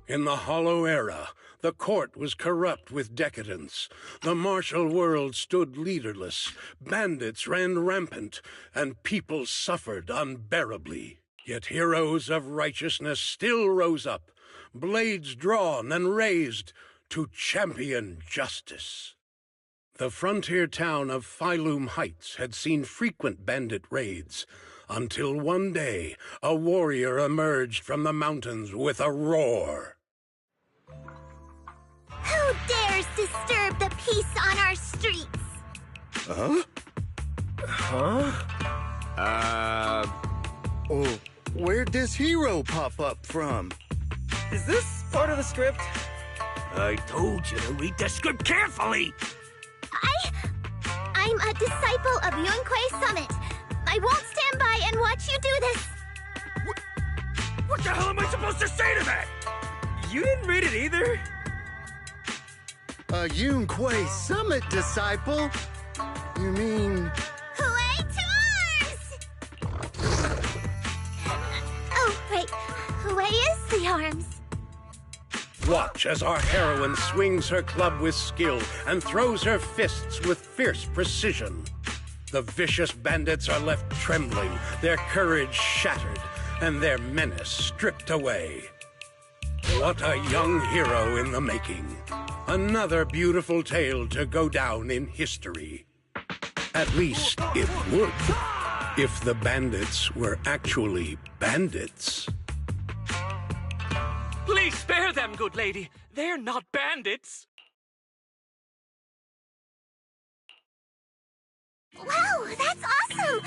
In the Hollow Era, the court was corrupt with decadence. The martial world stood leaderless. Bandits ran rampant, and people suffered unbearably. Yet heroes of righteousness still rose up, blades drawn and raised to champion justice. The frontier town of Phylum Heights had seen frequent bandit raids, until one day a warrior emerged from the mountains with a roar. Who dares disturb the peace on our streets? Huh? Oh, where'd this hero pop up from? Is this part of the script? I told you to read the script carefully! I'm a disciple of Yunquei Summit. I won't stand by and watch you do this. What the hell am I supposed to say to that? You didn't read it either? A Yunquei Summit disciple? You mean... Hooray to arms! Oh, wait. Hooray is the arms. Watch as our heroine swings her club with skill and throws her fists with fierce precision. The vicious bandits are left trembling, their courage shattered, and their menace stripped away. What a young hero in the making. Another beautiful tale to go down in history. At least it would, if the bandits were actually bandits. Please spare them, good lady. They're not bandits. Wow, that's awesome!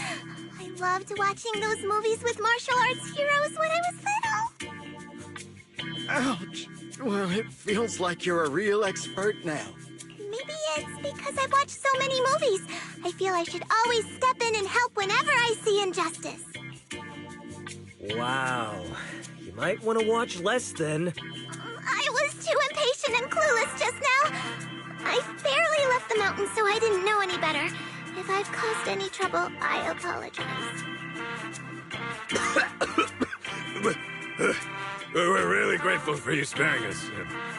I loved watching those movies with martial arts heroes when I was little. Ouch! Well, it feels like you're a real expert now. Maybe it's because I've watched so many movies. I feel I should always step in and help whenever I see injustice. Wow. You might want to watch less then. I was too impatient and clueless just now. I barely left the mountain, so I didn't know any better. If I've caused any trouble, I apologize. We're really grateful for you sparing us,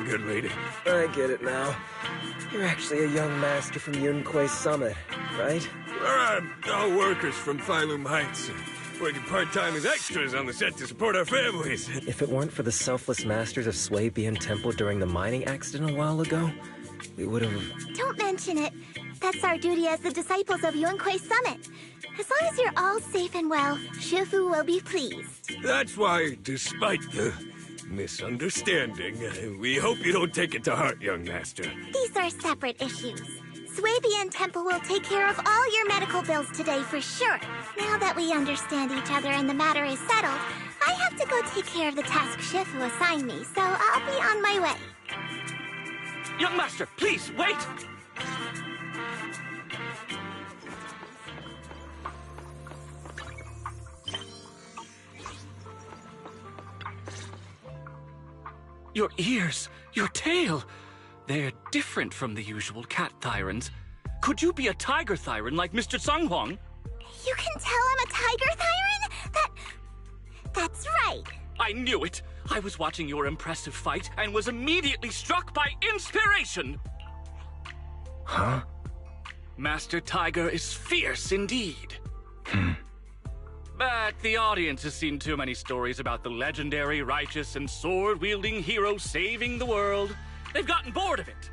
good lady. I get it now. You're actually a young master from Yunquei Summit, right? We're all workers from Phylum Heights, working part-time as extras on the set to support our families. If it weren't for the selfless masters of Sui-Bian Temple during the mining accident a while ago, we would have... Don't mention it. That's our duty as the disciples of Yunquei Summit. As long as you're all safe and well, Fufu will be pleased. That's why, despite the misunderstanding, we hope you don't take it to heart, young master. These are separate issues. Sui-Bian Temple will take care of all your medical bills today for sure. Now that we understand each other and the matter is settled, I have to go take care of the task Shifu assigned me, so I'll be on my way. Young master, please, wait! Your ears, your tail, they're different from the usual cat thyrans. Could you be a tiger thyran like Mr. Sunghuang? You can tell I'm a tiger thyran? That's right. I knew it. I was watching your impressive fight and was immediately struck by inspiration. Huh? Master Tiger is fierce indeed. But the audience has seen too many stories about the legendary, righteous, and sword-wielding hero saving the world. They've gotten bored of it.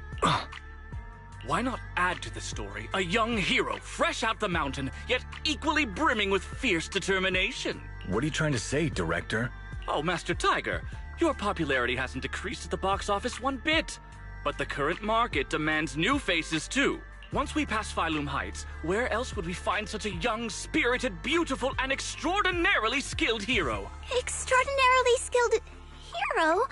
Why not add to the story a young hero, fresh out the mountain, yet equally brimming with fierce determination? What are you trying to say, director? Oh, Master Tiger, your popularity hasn't decreased at the box office one bit. But the current market demands new faces, too. Once we pass Phylum Heights, where else would we find such a young, spirited, beautiful, and extraordinarily skilled hero? Extraordinarily skilled hero?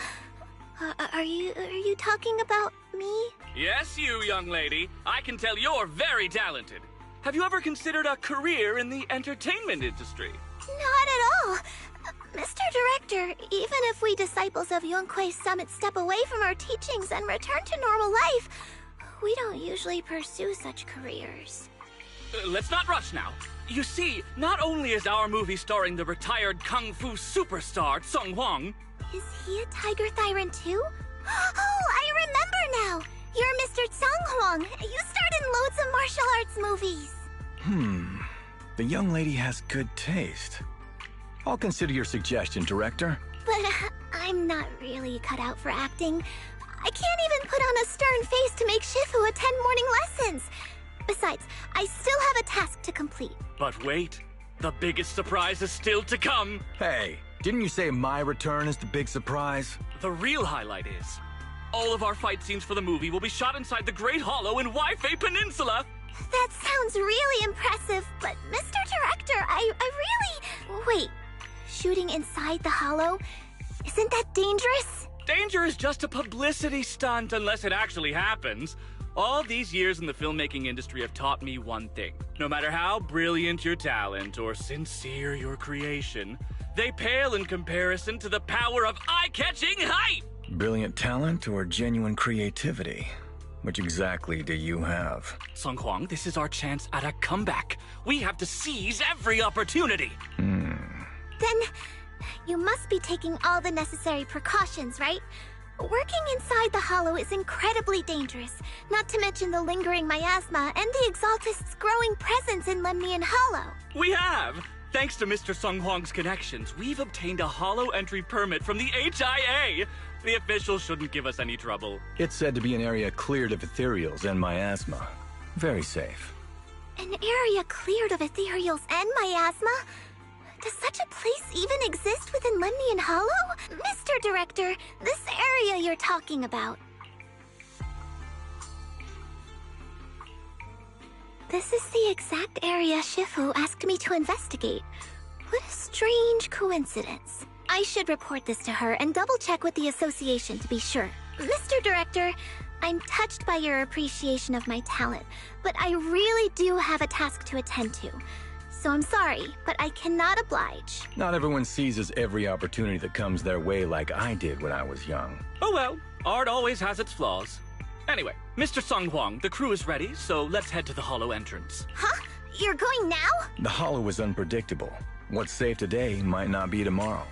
Are you talking about me? Yes, you, young lady. I can tell you're very talented. Have you ever considered a career in the entertainment industry? Not at all. Mr. Director, even if we disciples of Yunquei Summit step away from our teachings and return to normal life, we don't usually pursue such careers. Let's not rush now. You see, not only is our movie starring the retired kung fu superstar Sung Huang, Is he a Tiger Thyran too? Oh, I remember now! You're Mr. Song Huang. You starred in loads of martial arts movies. The young lady has good taste. I'll consider your suggestion, Director. But I'm not really cut out for acting. I can't even put on a stern face to make Shifu attend morning lessons. Besides, I still have a task to complete. But wait, the biggest surprise is still to come. Hey, didn't you say my return is the big surprise? The real highlight is, all of our fight scenes for the movie will be shot inside the Great Hollow in Waifei Peninsula. That sounds really impressive, but Mr. Director, I really... Wait, shooting inside the hollow? Isn't that dangerous? Danger is just a publicity stunt unless it actually happens. All these years in the filmmaking industry have taught me one thing. No matter how brilliant your talent or sincere your creation, they pale in comparison to the power of eye-catching hype! Brilliant talent or genuine creativity? Which exactly do you have? Song Huang, this is our chance at a comeback. We have to seize every opportunity. Then, you must be taking all the necessary precautions, right? Working inside the hollow is incredibly dangerous, not to mention the lingering miasma and the Exaltist's growing presence in Lemnian Hollow. We have! Thanks to Mr. Song Huang's connections, we've obtained a hollow entry permit from the HIA. The officials shouldn't give us any trouble. It's said to be an area cleared of ethereals and miasma. Very safe. An area cleared of ethereals and miasma? Does such a place even exist within Lemnian Hollow? Mr. Director, this area you're talking about. This is the exact area Shifu asked me to investigate. What a strange coincidence. I should report this to her and double-check with the association to be sure. Mr. Director, I'm touched by your appreciation of my talent, but I really do have a task to attend to. So I'm sorry, but I cannot oblige. Not everyone seizes every opportunity that comes their way like I did when I was young. Oh well, art always has its flaws. Anyway, Mr. Song Huang, the crew is ready, so let's head to the hollow entrance. Huh? You're going now? The hollow is unpredictable. What's safe today might not be tomorrow.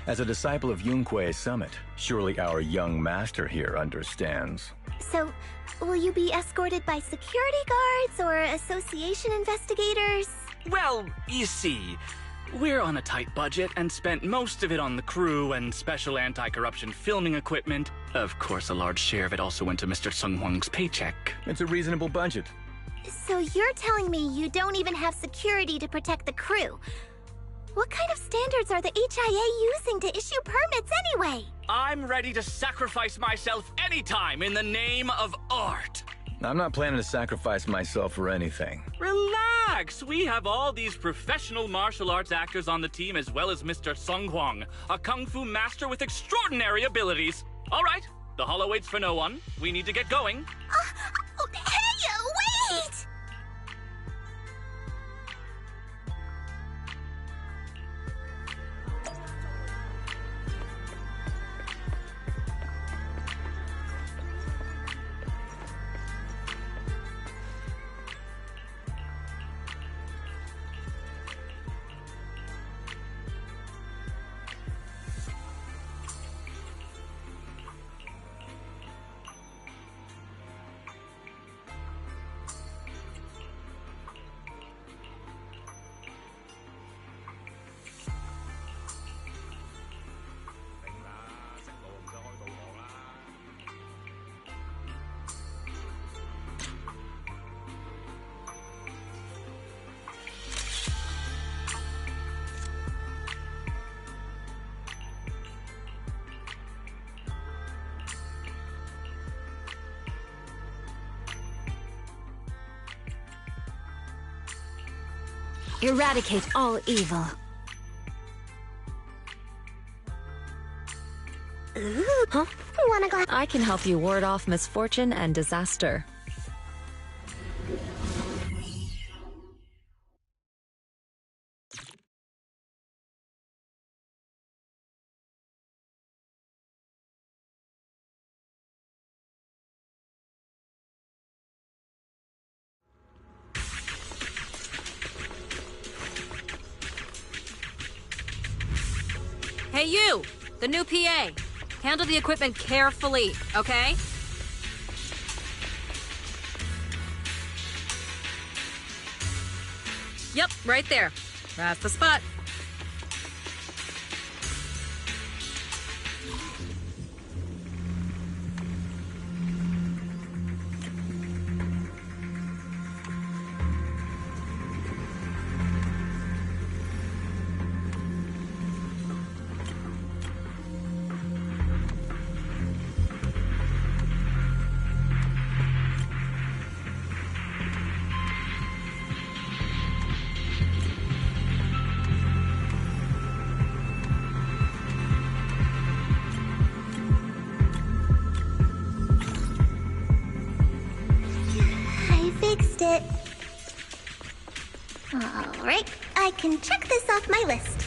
As a disciple of Yunque's summit, surely our young master here understands. So, will you be escorted by security guards or association investigators? Well, you see, we're on a tight budget and spent most of it on the crew and special anti-corruption filming equipment. Of course, a large share of it also went to Mr. Sung Huang's paycheck. It's a reasonable budget. So you're telling me you don't even have security to protect the crew? What kind of standards are the HIA using to issue permits anyway? I'm ready to sacrifice myself anytime in the name of art. I'm not planning to sacrifice myself for anything. Relax! We have all these professional martial arts actors on the team as well as Mr. Sung Huang, a kung fu master with extraordinary abilities. All right, the hollow waits for no one. We need to get going. Hey, wait! Eradicate all evil. Huh? Wanna go? I can help you ward off misfortune and disaster. Hey you! the new PA. Handle the equipment carefully, okay? Yep, right there. That's the spot. Fixed it. Alright, I can check this off my list.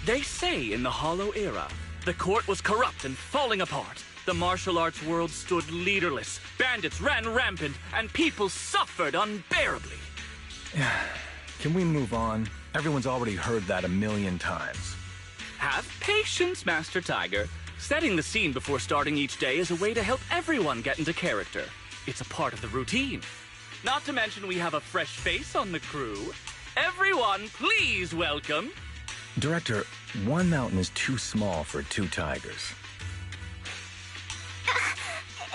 They say in the Hollow Era, the court was corrupt and falling apart. The martial arts world stood leaderless. Bandits ran rampant, and people suffered unbearably. Can we move on? Everyone's already heard that a million times. Have patience, Master Tiger. Setting the scene before starting each day is a way to help everyone get into character. It's a part of the routine. Not to mention we have a fresh face on the crew. Everyone, please welcome... Director, one mountain is too small for two tigers.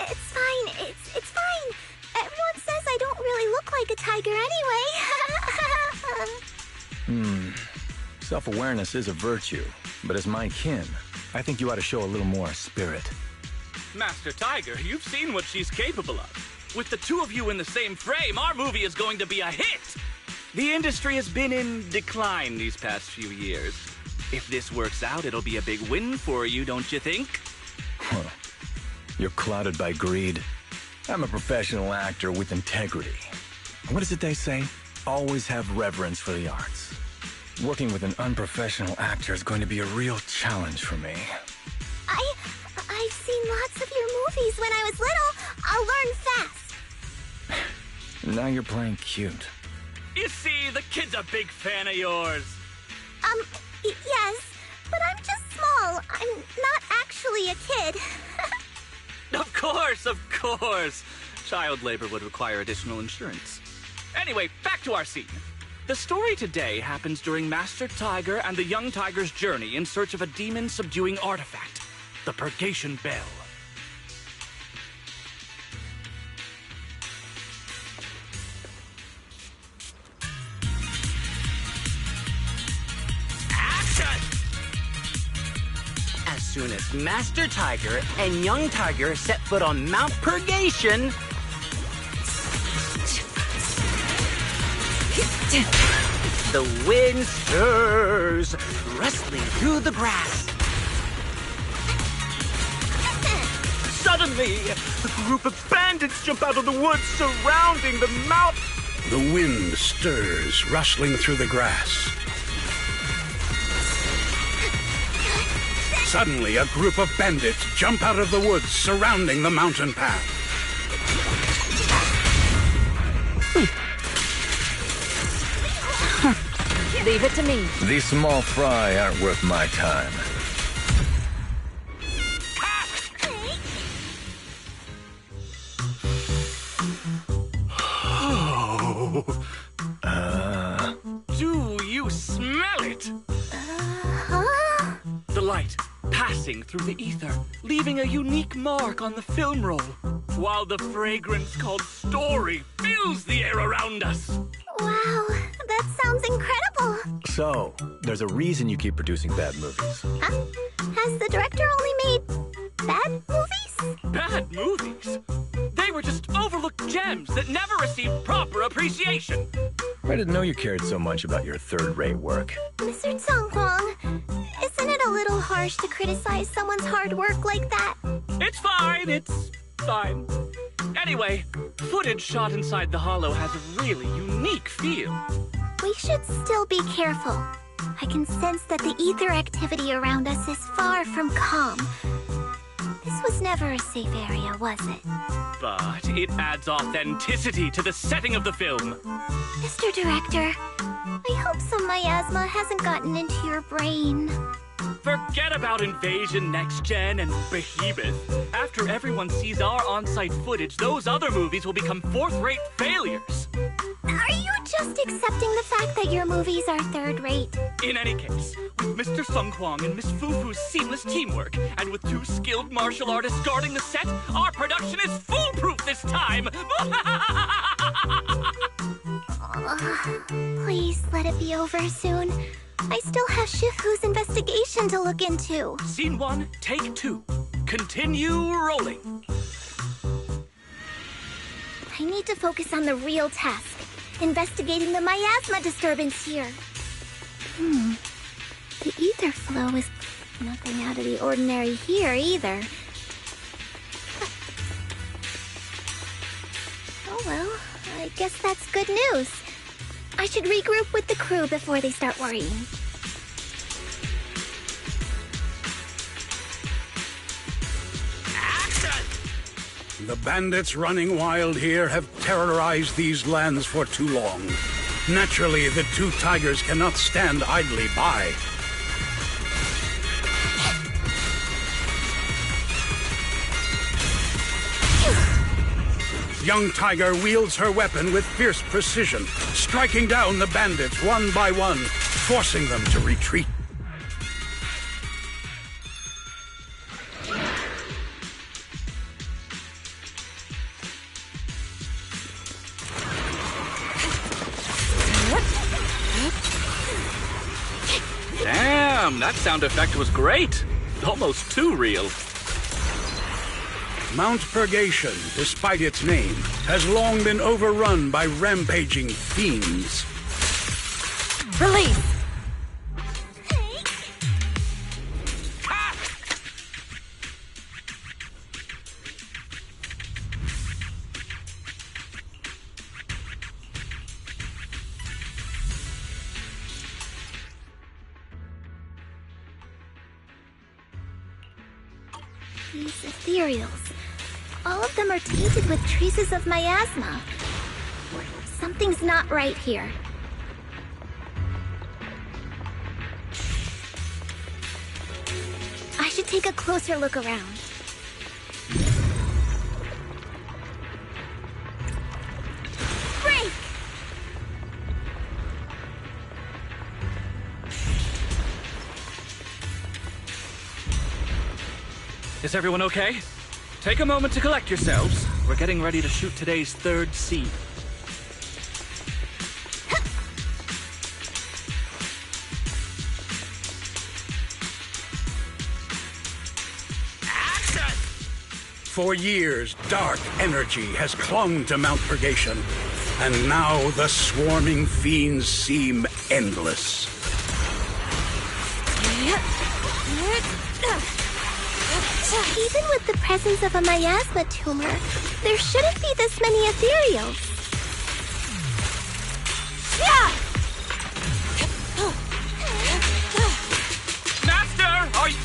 It's fine. It's fine. Everyone says I don't really look like a tiger anyway. Self-awareness is a virtue, but as my kin, I think you ought to show a little more spirit. Master Tiger, you've seen what she's capable of. With the two of you in the same frame, our movie is going to be a hit. The industry has been in decline these past few years. If this works out, it'll be a big win for you, don't you think? You're clouded by greed. I'm a professional actor with integrity. What is it they say? Always have reverence for the arts. Working with an unprofessional actor is going to be a real challenge for me. I've seen lots of your movies when I was little. I'll learn fast. Now you're playing cute. You see, the kid's a big fan of yours. Yes, but I'm just small. I'm not actually a kid. Of course. Child labor would require additional insurance. Anyway, back to our scene. The story today happens during Master Tiger and the young tiger's journey in search of a demon-subduing artifact, the Purgation Bell. As soon as Master Tiger and Young Tiger set foot on Mount Purgation, the wind stirs, rustling through the grass. Suddenly, a group of bandits jump out of the woods surrounding the mount. The wind stirs, rustling through the grass. Suddenly, a group of bandits jump out of the woods surrounding the mountain path. Leave it to me. These small fry aren't worth my time. Do you smell it? The light passing through the ether, leaving a unique mark on the film roll, while the fragrance called story fills the air around us. Wow, that sounds incredible. So, there's a reason you keep producing bad movies. Huh? Has the director only made bad movies? Bad movies? They were just overlooked gems that never received proper appreciation. I didn't know you cared so much about your third-rate work. Mr. Tsonghuang, isn't it a little harsh to criticize someone's hard work like that? It's fine. Anyway, footage shot inside the Hollow has a really unique feel. We should still be careful. I can sense that the ether activity around us is far from calm. This was never a safe area, was it? But it adds authenticity to the setting of the film. Mr. Director, I hope some miasma hasn't gotten into your brain. Forget about Invasion Next Gen and Behemoth. After everyone sees our on-site footage, those other movies will become fourth-rate failures. Are you just accepting the fact that your movies are third-rate? In any case, with Mr. Sung Kwang and Miss Fufu's seamless teamwork, and with 2 skilled martial artists guarding the set, our production is foolproof this time! Please let it be over soon. I still have Shifu's investigation to look into. Scene 1, take 2. Continue rolling. I need to focus on the real task. Investigating the miasma disturbance here. The ether flow is nothing out of the ordinary here either. Oh well, I guess that's good news. I should regroup with the crew before they start worrying. The bandits running wild here have terrorized these lands for too long. Naturally, the 2 tigers cannot stand idly by. Young Tiger wields her weapon with fierce precision, striking down the bandits one by one, forcing them to retreat. Damn, that sound effect was great. Almost too real. Mount Purgation, despite its name, has long been overrun by rampaging fiends. Release! These ethereals. All of them are tainted with traces of miasma. Something's not right here. I should take a closer look around. Break! Is everyone okay? Take a moment to collect yourselves. We're getting ready to shoot today's 3rd scene. Action! For years, dark energy has clung to Mount Purgation, and now the swarming fiends seem endless. Even with the presence of a miasma tumor, there shouldn't be this many ethereals. Master, are you...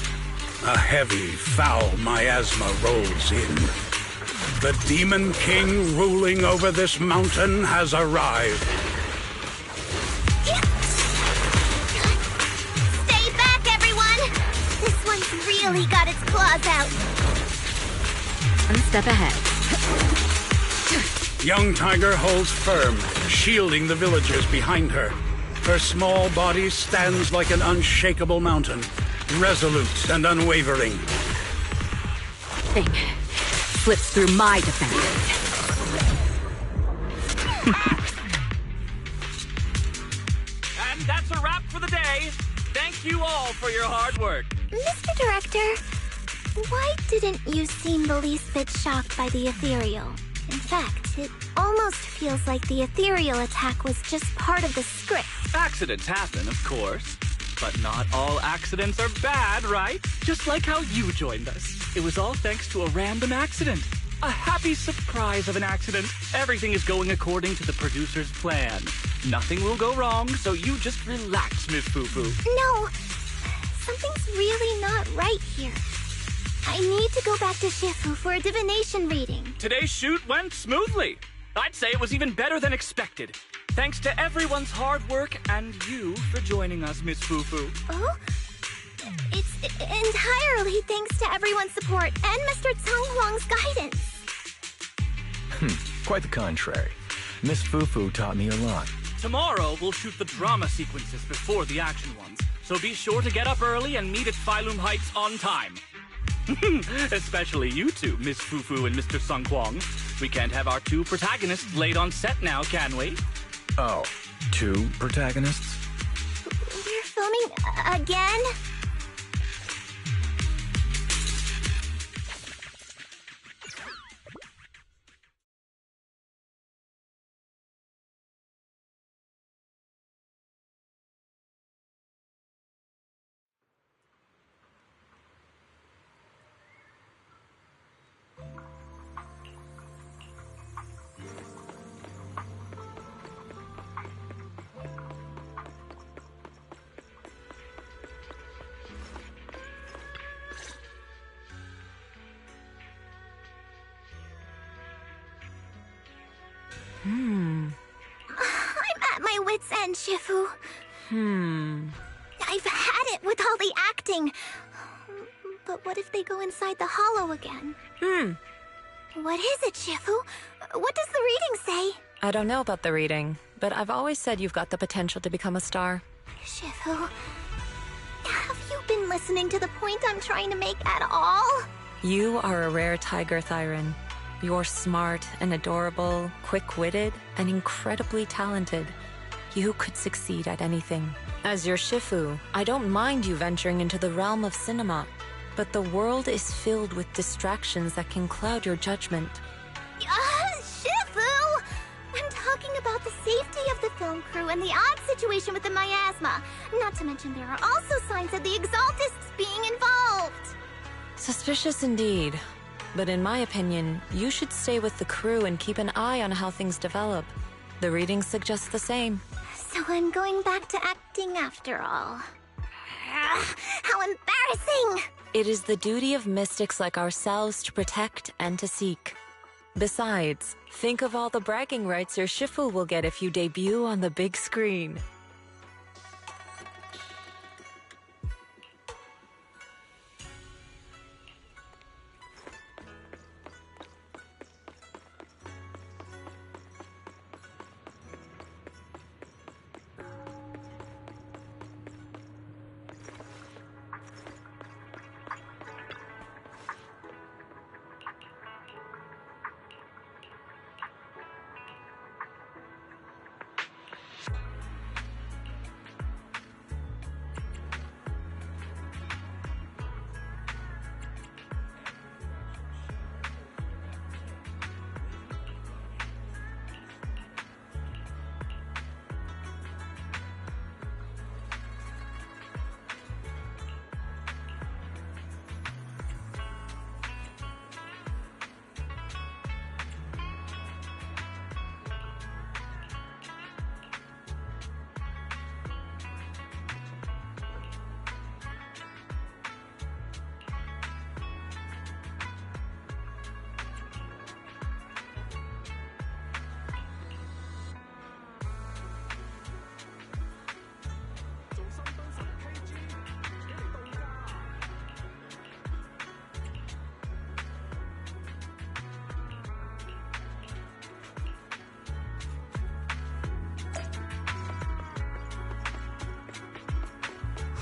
A heavy, foul miasma rolls in. The Demon King ruling over this mountain has arrived. Stay back, everyone! This one's really got its claws out. One step ahead. Young Tiger holds firm, shielding the villagers behind her. Her small body stands like an unshakable mountain, resolute and unwavering. Thing slips through my defenses. And that's a wrap for the day. Thank you all for your hard work. Mr. Director, why didn't you seem the least bit shocked by the ethereal? In fact, it almost feels like the ethereal attack was just part of the script. Accidents happen, of course. But not all accidents are bad, right? Just like how you joined us. It was all thanks to a random accident. A happy surprise of an accident. Everything is going according to the producer's plan. Nothing will go wrong, so you just relax, Miss Fufu. No, something's really not right here. I need to go back to Shifu for a divination reading. Today's shoot went smoothly. I'd say it was even better than expected. Thanks to everyone's hard work and you for joining us, Miss Fufu. Oh? It's entirely thanks to everyone's support and Mr. Tsang Huang's guidance. Quite the contrary. Miss Fufu taught me a lot. Tomorrow, we'll shoot the drama sequences before the action ones, so be sure to get up early and meet at Phylum Heights on time. Especially you two, Miss Fufu and Mr. Sung Kwong. We can't have our two protagonists late on set now, can we? Oh, two protagonists? We're filming again? I'm at my wit's end, Shifu. I've had it with all the acting. But what if they go inside the hollow again? What is it, Shifu? What does the reading say? I don't know about the reading, but I've always said you've got the potential to become a star. Shifu, have you been listening to the point I'm trying to make at all? You are a rare tiger, Thyron. You're smart and adorable, quick-witted, and incredibly talented. You could succeed at anything. As your Shifu, I don't mind you venturing into the realm of cinema, but the world is filled with distractions that can cloud your judgment. Shifu! I'm talking about the safety of the film crew and the odd situation with the miasma. Not to mention there are also signs of the Exaltists being involved. Suspicious indeed. But in my opinion, you should stay with the crew and keep an eye on how things develop. The reading suggests the same. So I'm going back to acting after all. How embarrassing! It is the duty of mystics like ourselves to protect and to seek. Besides, think of all the bragging rights your Shifu will get if you debut on the big screen.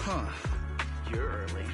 Huh. You're early.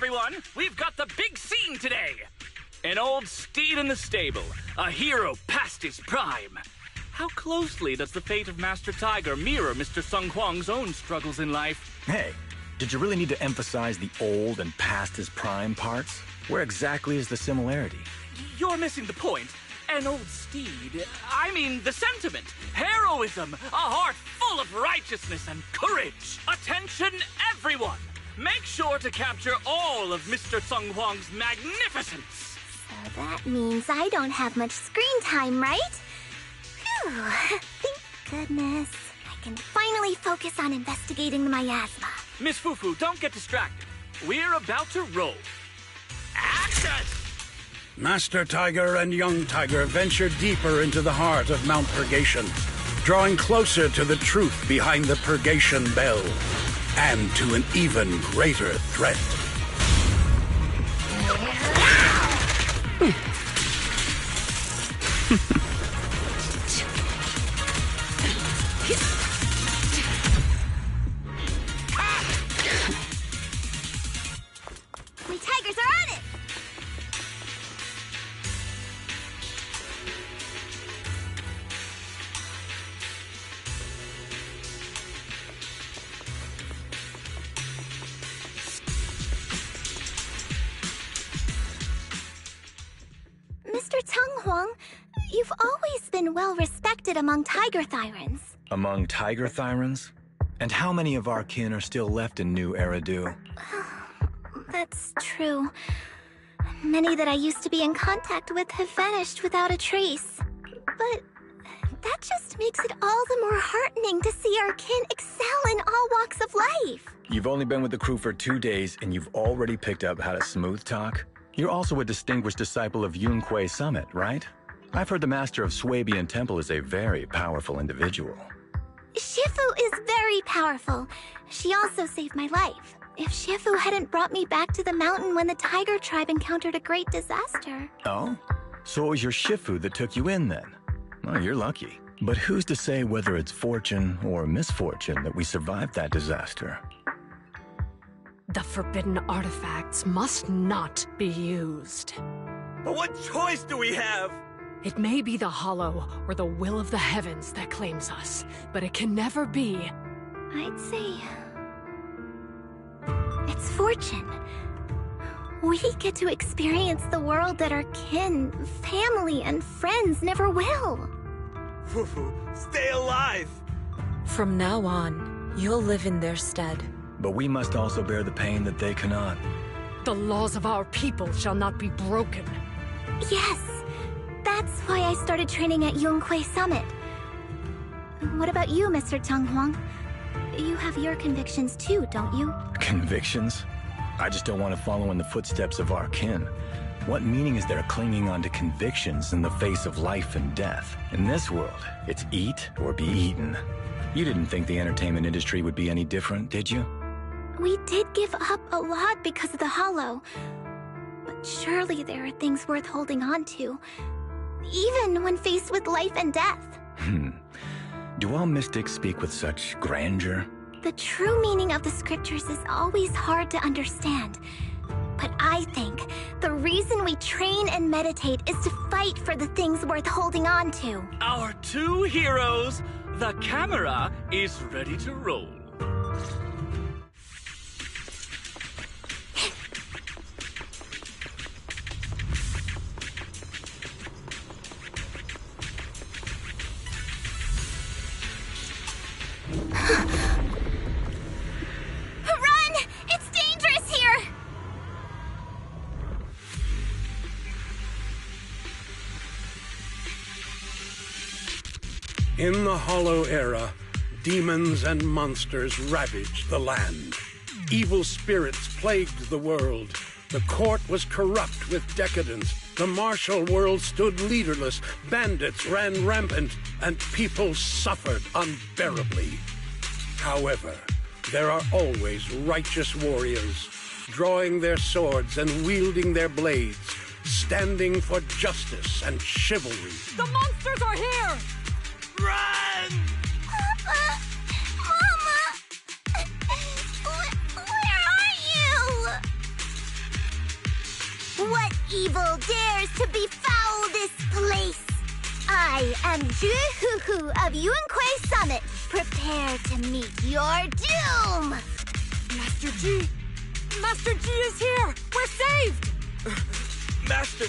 everyone! We've got the big scene today! An old steed in the stable, a hero past his prime. How closely does the fate of Master Tiger mirror Mr. Sung Hwang's own struggles in life? Hey, did you really need to emphasize the old and past his prime parts? Where exactly is the similarity? You're missing the point. An old steed, I mean the sentiment, heroism, a heart full of righteousness and courage. Attention, everyone! Make sure to capture all of Mr. Sung Hwang's magnificence. So that means I don't have much screen time, right? Phew, thank goodness. I can finally focus on investigating the miasma. Miss Fufu, don't get distracted. We're about to roll. Action! Master Tiger and Young Tiger venture deeper into the heart of Mount Purgation, drawing closer to the truth behind the Purgation Bell, and to an even greater threat. My tigers are on it! Mr. Tung Hwang, you've always been well respected among tiger thyrans. Among tiger thyrans? And how many of our kin are still left in New Eridu? That's true. Many that I used to be in contact with have vanished without a trace. But that just makes it all the more heartening to see our kin excel in all walks of life. You've only been with the crew for 2 days and you've already picked up how to smooth talk? You're also a distinguished disciple of Yun Kuei Summit, right? I've heard the master of Swabian Temple is a very powerful individual. Shifu is very powerful. She also saved my life. If Shifu hadn't brought me back to the mountain when the tiger tribe encountered a great disaster. Oh? So it was your Shifu that took you in then? Well, you're lucky. But who's to say whether it's fortune or misfortune that we survived that disaster? The forbidden artifacts must not be used. But what choice do we have? It may be the Hollow or the will of the heavens that claims us, but it can never be. I'd say it's fortune. We get to experience the world that our kin, family, and friends never will. Fufu, stay alive! From now on, you'll live in their stead. But we must also bear the pain that they cannot. The laws of our people shall not be broken. Yes, that's why I started training at Yun Kuei Summit. What about you, Mr. Tung Hwang? You have your convictions too, don't you? Convictions? I just don't want to follow in the footsteps of our kin. What meaning is there clinging on to convictions in the face of life and death? In this world, it's eat or be eaten. You didn't think the entertainment industry would be any different, did you? We did give up a lot because of the Hollow. But surely there are things worth holding on to, even when faced with life and death. Do all mystics speak with such grandeur? The true meaning of the scriptures is always hard to understand. But I think the reason we train and meditate is to fight for the things worth holding on to. Our 2 heroes, the camera is ready to roll. Run! It's dangerous here! In the Hollow Era, demons and monsters ravaged the land. Evil spirits plagued the world. The court was corrupt with decadence. The martial world stood leaderless. Bandits ran rampant, and people suffered unbearably. However, there are always righteous warriors, drawing their swords and wielding their blades, standing for justice and chivalry. The monsters are here! Run! Papa! Mama! Where are you? evil dares to befoul this place. I am Ju-Hu-Hu of Yunkui Summit. Prepare to meet your doom! Master G! Master G is here! We're saved! Master,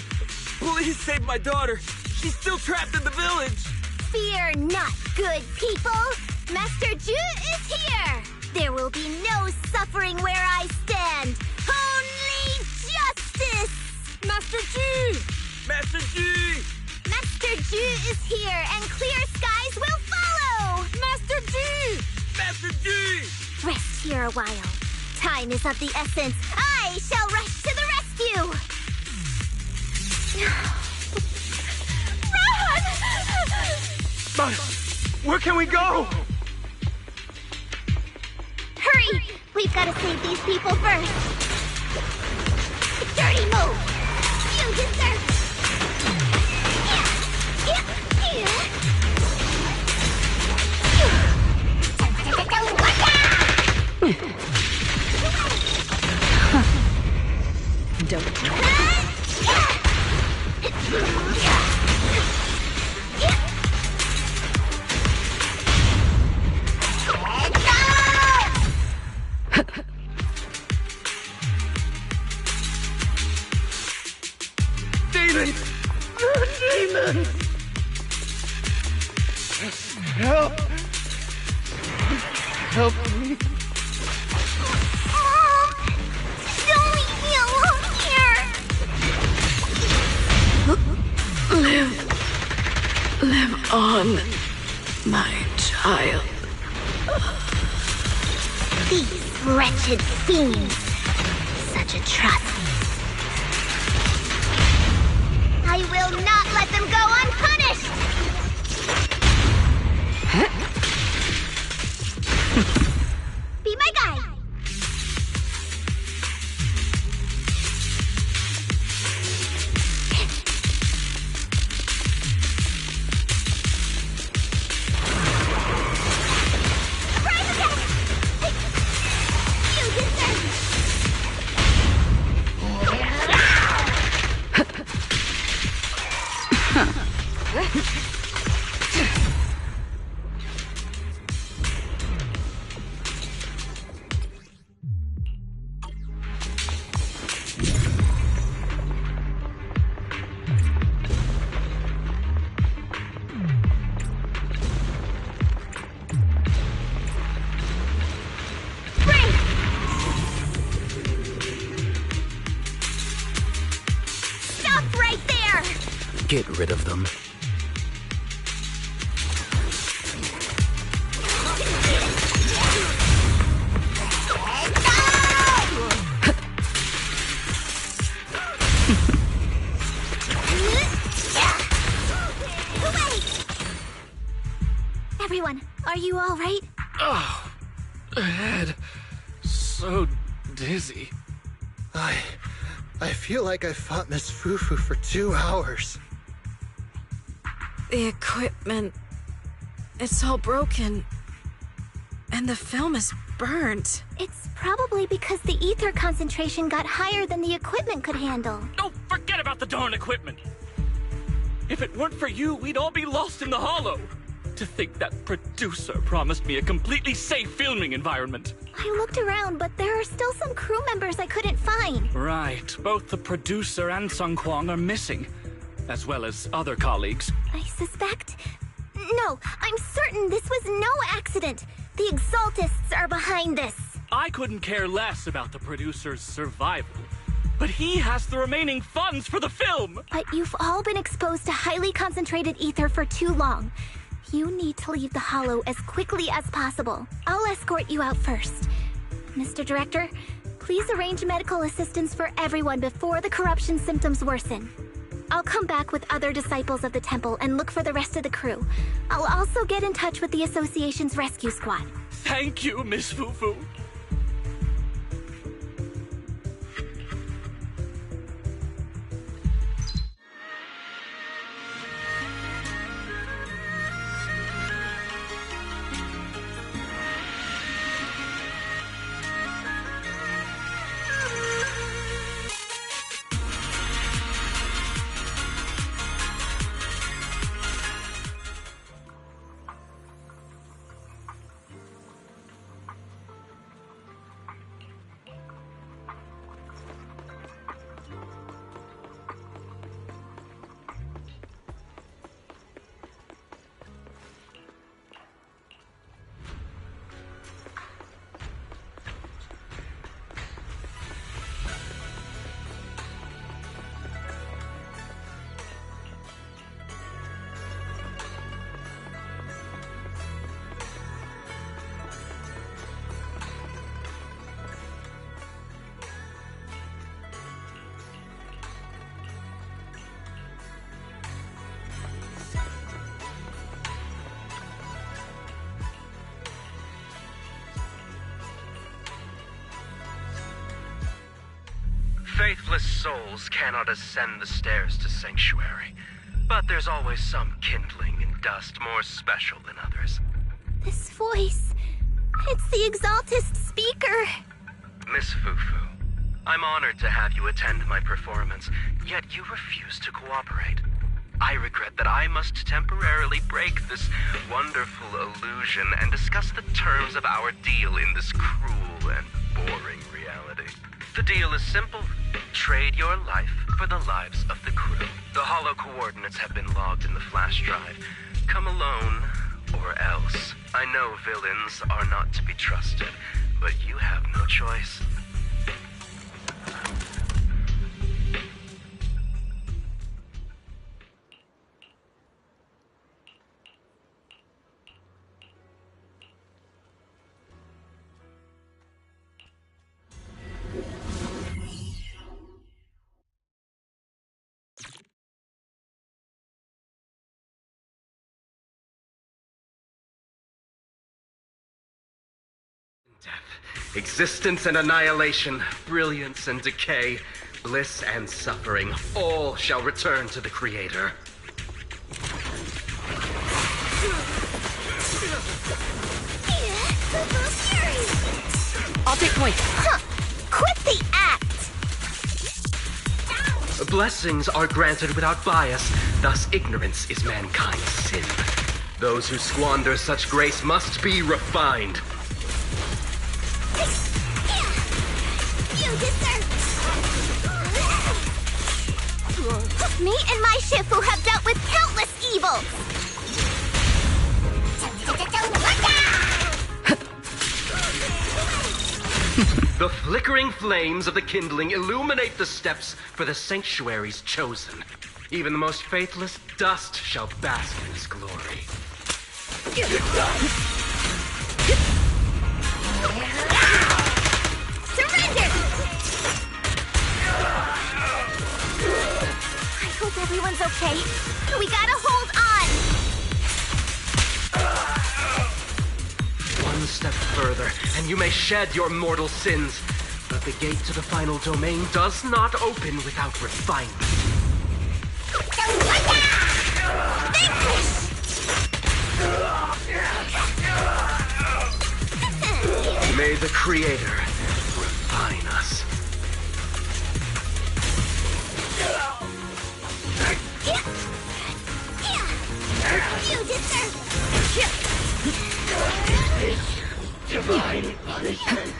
please save my daughter. She's still trapped in the village. Fear not, good people. Master Ju is here. There will be no suffering where I stand. Only justice! Master G! Master G! Master Ju is here, and clear skies will follow! Master G! Master G! Rest here a while. Time is of the essence. I shall rush to the rescue! But where can we go? Hurry! We've got to save these people first. Dirty move! You deserve... Demon! Demon! Help! Help me! Don't leave me alone here! Live on, my child. These wretched fiends. Such atrocities. I will not let them go unpunished! Be my guide! Surprise attack! You deserve it! Stop right there! Get rid of them. Everyone, are you all right? Oh, head. So dizzy. I feel like I fought Miss Fufu for 2 hours. The equipment... It's all broken. And the film is burnt. It's probably because the ether concentration got higher than the equipment could handle. Oh, forget about the darn equipment. If it weren't for you, we'd all be lost in the hollow. To think that producer promised me a completely safe filming environment. I looked around, but there are still some crew members I couldn't find. Right. Both the producer and Sung Kwang are missing, as well as other colleagues. I suspect... No, I'm certain this was no accident. The Exaltists are behind this. I couldn't care less about the producer's survival, but he has the remaining funds for the film. But you've all been exposed to highly concentrated ether for too long. You need to leave the hollow as quickly as possible. I'll escort you out first. Mr. Director, please arrange medical assistance for everyone before the corruption symptoms worsen. I'll come back with other disciples of the temple and look for the rest of the crew. I'll also get in touch with the Association's rescue squad. Thank you, Miss Fufu. Faithless souls cannot ascend the stairs to Sanctuary, but there's always some kindling in dust more special than others. This voice... it's the Exaltist speaker. Miss Fufu, I'm honored to have you attend my performance, yet you refuse to cooperate. I regret that I must temporarily break this wonderful illusion and discuss the terms of our deal in this cruel and boring reality. The deal is simple. Trade your life for the lives of the crew. The hollow coordinates have been logged in the flash drive. Come alone, or else. I know villains are not to be trusted, but you have no choice. Death, existence and annihilation, brilliance and decay, bliss and suffering, all shall return to the Creator. I'll take point. Huh. Quit the act! Blessings are granted without bias, thus ignorance is mankind's sin. Those who squander such grace must be refined. You deserve... Me and my Shifu have dealt with countless evils! The flickering flames of the kindling illuminate the steps for the sanctuary's chosen. Even the most faithless dust shall bask in its glory. Surrender! I hope everyone's okay. We gotta hold on! One step further, and you may shed your mortal sins. But the gate to the final domain does not open without refinement. May the Creator refine us. You deserve... Divine punishment.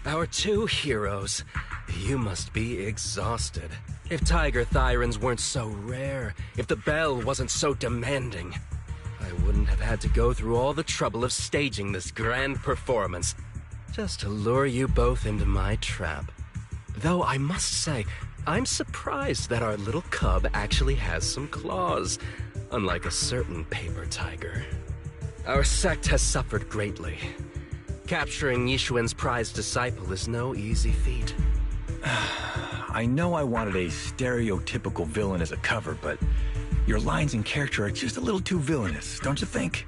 Our two heroes. You must be exhausted. If Tiger Thyrans weren't so rare, if the bell wasn't so demanding, I wouldn't have had to go through all the trouble of staging this grand performance, just to lure you both into my trap. Though I must say, I'm surprised that our little cub actually has some claws, unlike a certain paper tiger. Our sect has suffered greatly. Capturing Yishuan's prized disciple is no easy feat. I know I wanted a stereotypical villain as a cover, but your lines and character are just a little too villainous, don't you think?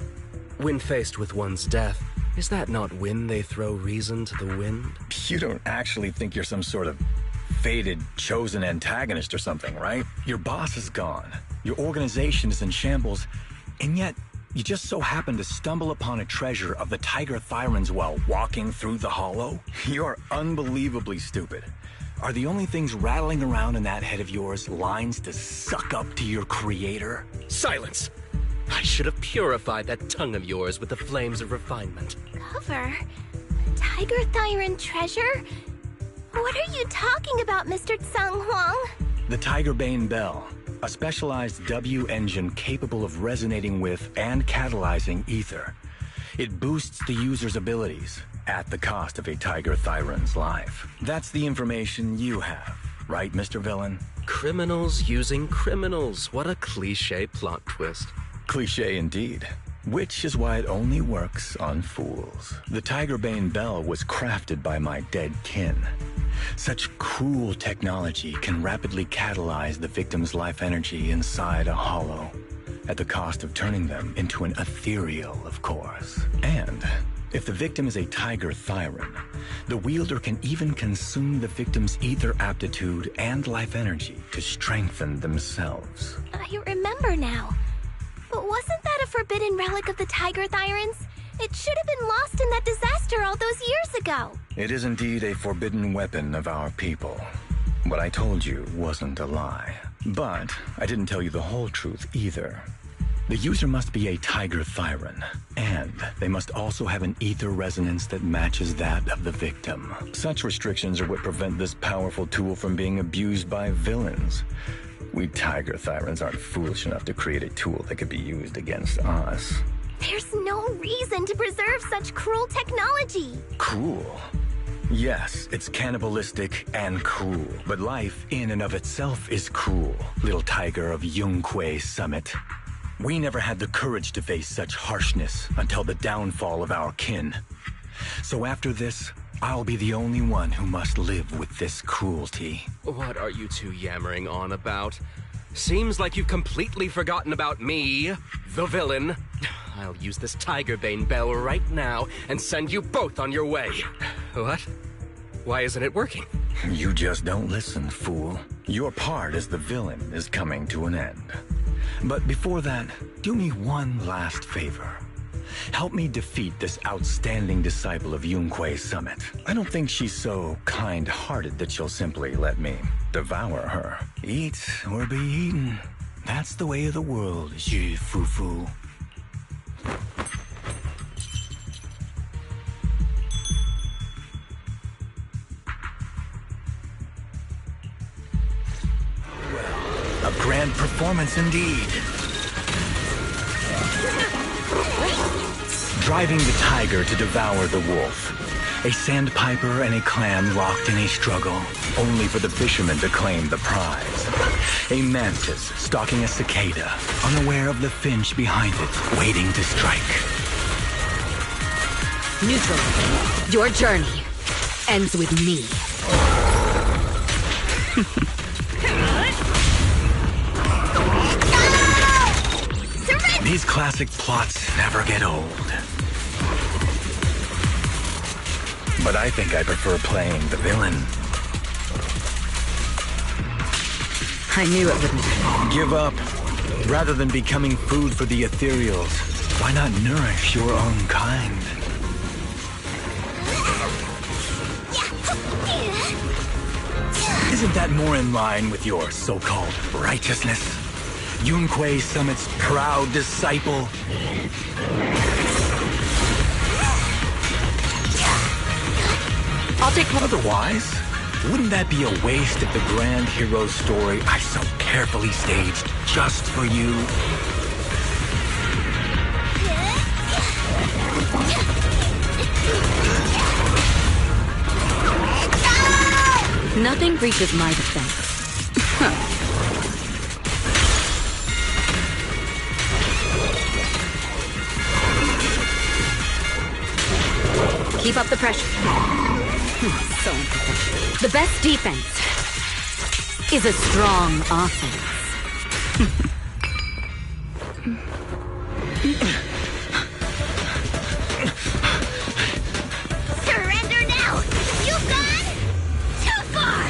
When faced with one's death, is that not when they throw reason to the wind? You don't actually think you're some sort of fated, chosen antagonist or something, right? Your boss is gone, your organization is in shambles, and yet you just so happen to stumble upon a treasure of the Tiger Thyrans while walking through the hollow? You're unbelievably stupid. Are the only things rattling around in that head of yours lines to suck up to your creator? Silence! I should have purified that tongue of yours with the flames of refinement. Cover? Tiger Thyran treasure? What are you talking about, Mr. Tsung Huang? The Tiger Bane Bell. A specialized W engine capable of resonating with and catalyzing ether. It boosts the user's abilities at the cost of a Tiger Thyran's life. That's the information you have. Right, Mr. Villain? Criminals using criminals. What a cliche plot twist. Cliche indeed. Which is why it only works on fools. The Tigerbane Bell was crafted by my dead kin. Such cruel technology can rapidly catalyze the victim's life energy inside a hollow, at the cost of turning them into an ethereal, of course. And if the victim is a Tiger Thyron, the wielder can even consume the victim's ether aptitude and life energy to strengthen themselves. I remember now. But wasn't that a forbidden relic of the Tiger Thyrans? It should have been lost in that disaster all those years ago. It is indeed a forbidden weapon of our people. What I told you wasn't a lie. But I didn't tell you the whole truth either. The user must be a Tiger Thyron, and they must also have an ether resonance that matches that of the victim. Such restrictions are what prevent this powerful tool from being abused by villains. We Tiger Thyrans aren't foolish enough to create a tool that could be used against us. There's no reason to preserve such cruel technology. Cruel? Yes, it's cannibalistic and cruel. But life in and of itself is cruel, little tiger of Yunque Summit. We never had the courage to face such harshness until the downfall of our kin. So after this, I'll be the only one who must live with this cruelty. What are you two yammering on about? Seems like you've completely forgotten about me, the villain. I'll use this Tigerbane Bell right now and send you both on your way. What? Why isn't it working? You just don't listen, fool. Your part as the villain is coming to an end. But before that, do me one last favor. Help me defeat this outstanding disciple of Yunque Summit. I don't think she's so kind-hearted that she'll simply let me devour her. Eat or be eaten. That's the way of the world, Fufu. Well, a grand performance indeed. Driving the tiger to devour the wolf. A sandpiper and a clam locked in a struggle, only for the fisherman to claim the prize. A mantis stalking a cicada, unaware of the finch behind it, waiting to strike. Neutral. Your journey ends with me. These classic plots never get old. But I think I prefer playing the villain. I knew it wouldn't. Give up. Rather than becoming food for the ethereals, why not nourish your own kind? Isn't that more in line with your so-called righteousness? Yunque Summit's proud disciple. I'll take one. Otherwise, wouldn't that be a waste of the grand hero story I so carefully staged just for you? Nothing reaches my defense. Keep up the pressure. So unprofessional. The best defense is a strong offense. Surrender now! You've gone too far!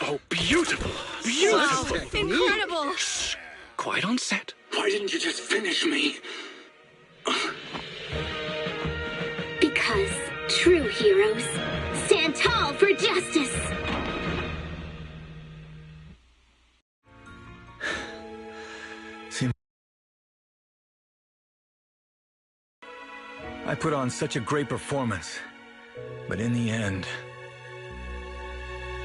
Oh, beautiful! Beautiful! Wow, incredible! Shh, quiet on set. Why didn't you just finish me? Because true heroes stand tall for justice. I put on such a great performance, but in the end...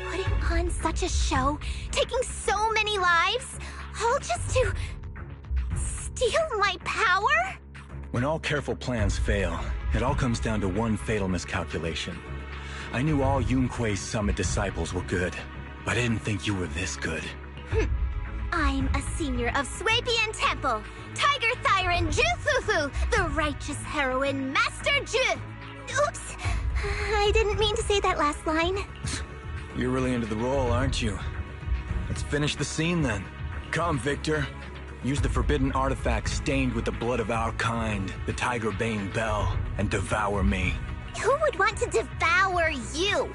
Putting on such a show, taking so many lives, all just to steal my power? When all careful plans fail, it all comes down to one fatal miscalculation. I knew all Yunque's Summit disciples were good, but I didn't think you were this good. I'm a senior of Swabian Temple, Tiger Thyron Ju Fufu, the righteous heroine, Master Ju. Oops, I didn't mean to say that last line. You're really into the role, aren't you? Let's finish the scene then. Come, Victor. Use the forbidden artifact stained with the blood of our kind, the Tiger Bane Bell, and devour me. Who would want to devour you?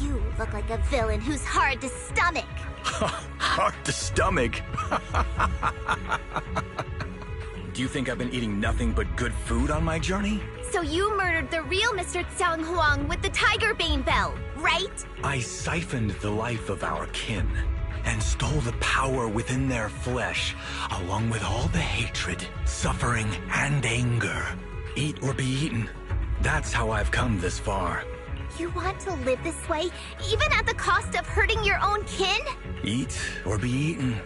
You look like a villain who's hard to stomach. Hard to stomach? Do you think I've been eating nothing but good food on my journey? So you murdered the real Mr. Tsang Huang with the Tiger Bane Bell, right? I siphoned the life of our kin and stole the power within their flesh, along with all the hatred, suffering, and anger. Eat or be eaten. That's how I've come this far. You want to live this way, even at the cost of hurting your own kin? Eat or be eaten.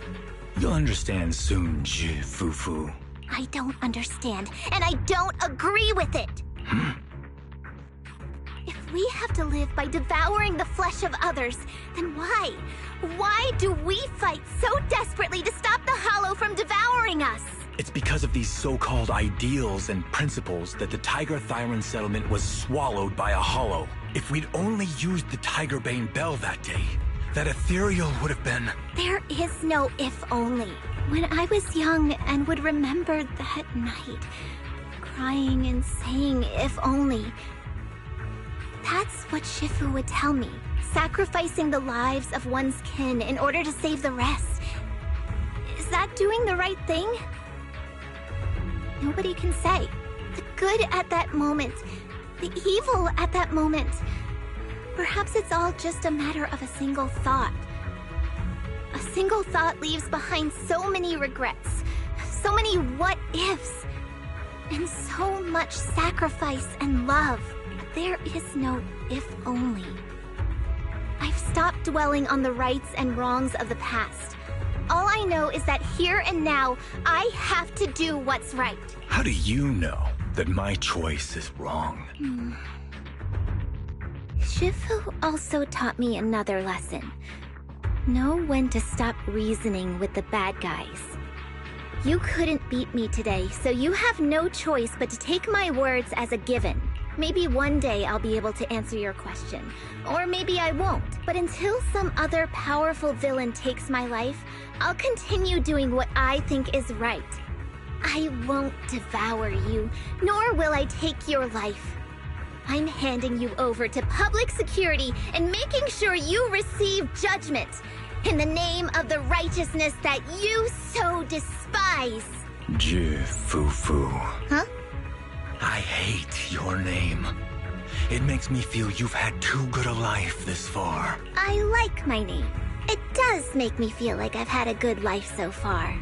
You'll understand soon, Fufu. I don't understand, and I don't agree with it. If we have to live by devouring the flesh of others, then why? Why do we fight so desperately to stop the Hollow from devouring us? It's because of these so-called ideals and principles that the Tiger Thyron settlement was swallowed by a Hollow. If we'd only used the Tiger Bane Bell that day, that ethereal would have been... There is no if only. When I was young and would remember that night, crying and saying if only, that's what Shifu would tell me. Sacrificing the lives of one's kin in order to save the rest. Is that doing the right thing? Nobody can say. The good at that moment, the evil at that moment. Perhaps it's all just a matter of a single thought. A single thought leaves behind so many regrets, so many what-ifs, and so much sacrifice and love. There is no if only. I've stopped dwelling on the rights and wrongs of the past. All I know is that here and now, I have to do what's right. How do you know that my choice is wrong? Shifu also taught me another lesson. Know when to stop reasoning with the bad guys. You couldn't beat me today, so you have no choice but to take my words as a given. Maybe one day I'll be able to answer your question, or maybe I won't. But until some other powerful villain takes my life, I'll continue doing what I think is right. I won't devour you, nor will I take your life. I'm handing you over to public security and making sure you receive judgment in the name of the righteousness that you so despise. Fufu. Huh? I hate your name. It makes me feel you've had too good a life this far. I like my name. It does make me feel like I've had a good life so far.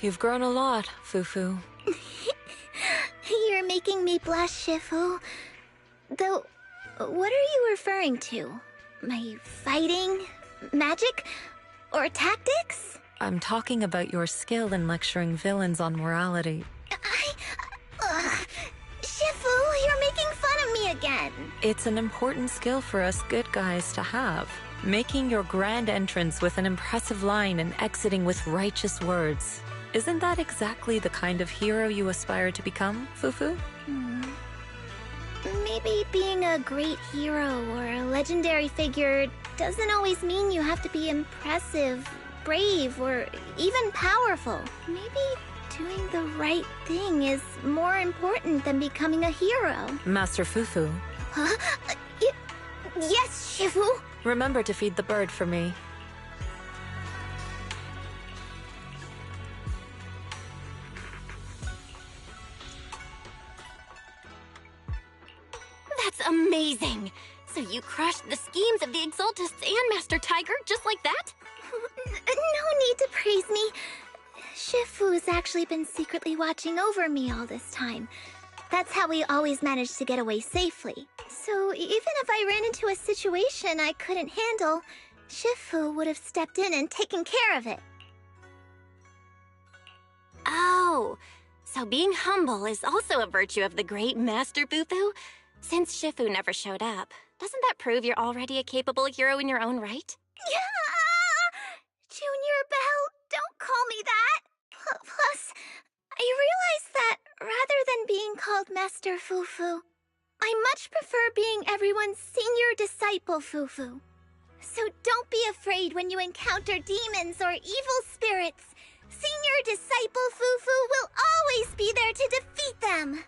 You've grown a lot, Fufu. You're making me blush, Shifu. Though, what are you referring to? My fighting? Magic? Or tactics? I'm talking about your skill in lecturing villains on morality. Shifu, you're making fun of me again. It's an important skill for us good guys to have. Making your grand entrance with an impressive line and exiting with righteous words. Isn't that exactly the kind of hero you aspire to become, Fufu? Maybe being a great hero or a legendary figure doesn't always mean you have to be impressive, brave, or even powerful. Maybe doing the right thing is more important than becoming a hero. Master Fufu. Huh? Yes, Shifu. Remember to feed the bird for me. That's amazing! So you crushed the schemes of the Exaltists and Master Tiger just like that? No need to praise me. Shifu's actually been secretly watching over me all this time. That's how we always managed to get away safely. So even if I ran into a situation I couldn't handle, Shifu would have stepped in and taken care of it. Oh, so being humble is also a virtue of the great Master Fufu? Since Shifu never showed up, doesn't that prove you're already a capable hero in your own right? Junior Belle, don't call me that! Plus, I realized that rather than being called Master Fufu, I much prefer being everyone's senior disciple Fufu. So don't be afraid when you encounter demons or evil spirits. Senior disciple Fufu will always be there to defeat them!